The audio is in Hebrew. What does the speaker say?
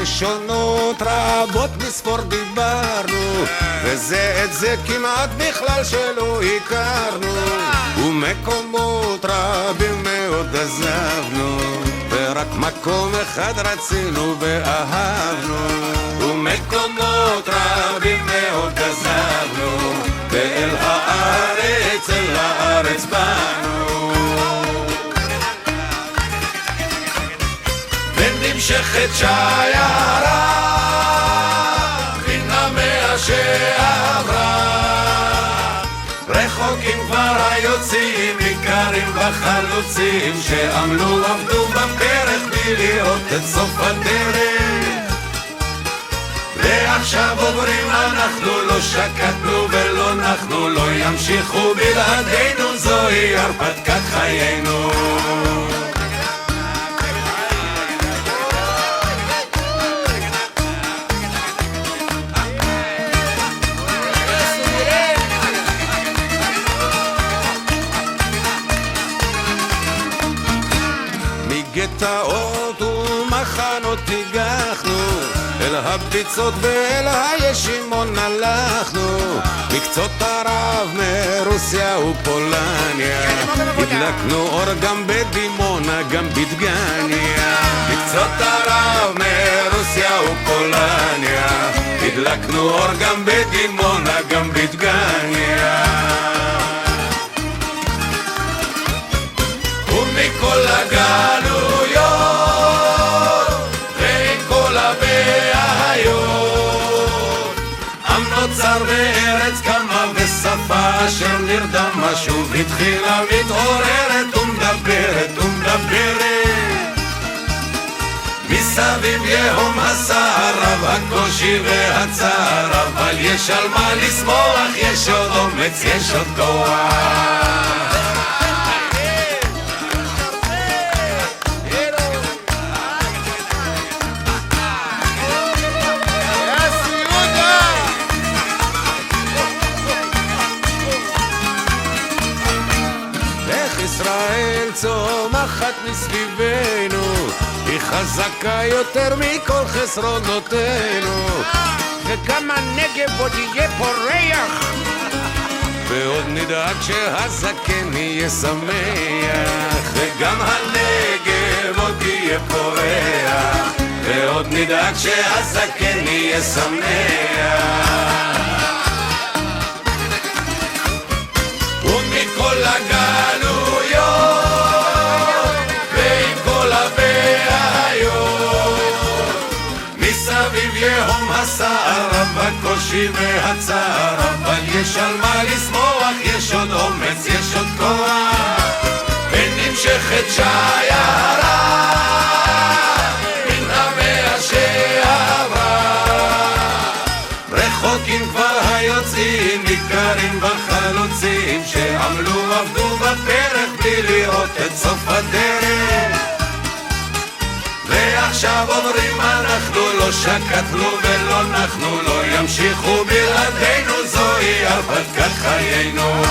לשונות רבות מספור דיברנו, וזה את זה כמעט בכלל שלא הכרנו, ומקומות רבים מאוד עזבנו, ורק מקום אחד רצינו ואהבנו, ומקומות רבים מאוד עזבנו, ואל הארץ, אל הארץ באנו. ונמשכת שיירה מן המאה שעברה, רחוקים כבר היוצאים, ניכרים בחלוצים שעמלו עבדו בפרח בלי לראות את סוף הדרך. ועכשיו עוברים אנחנו, לא שקטנו ולא נחנו, לא ימשיכו בלעדינו, זוהי הרפתקת חיינו. גטאות ומחנות הגחנו, אל הביצות ואל הישימון הלכנו, מקצות ערב מרוסיה ופולניה, הדלקנו אור גם בדימונה גם בדגניה. מקצות ערב מרוסיה ופולניה, הדלקנו אור גם בדימונה גם בדגניה. ומכל הגלויות וכל הבעיות, עם נוצר בארץ קמה ושפה אשר נרדמה שוב התחילה מתעוררת ומדברת ומדברת. מסביב יהום הסער רב הקושי והצער, אבל יש על מה לשמוח, יש עוד אומץ, יש עוד כוח. ישראל צומחת מסביבנו, היא חזקה יותר מכל חסרונותינו, וגם הנגב עוד יהיה פורח, ועוד נדאג שהזקן יהיה שמח. וגם הנגב עוד יהיה פורח, ועוד נדאג שהזקן יהיה שמח. ומכל הגלויות ועם כל הבעיות, מסביב יהום הסער רב הקושי והצער, אבל יש על מה לשמוח, יש עוד אומץ, יש עוד כוח. ונמשכת שיירה מן המאה שעברה, רחוקים כבר היוצאים, ניכרים בחלוצים שעמלו עבדו בפרח בלי לראות את סוף הדרך. ועכשיו אומרים אנחנו, לא שקטנו ולא נחנו, לא ימשיכו בלעדינו, זוהי הרפתקת חיינו.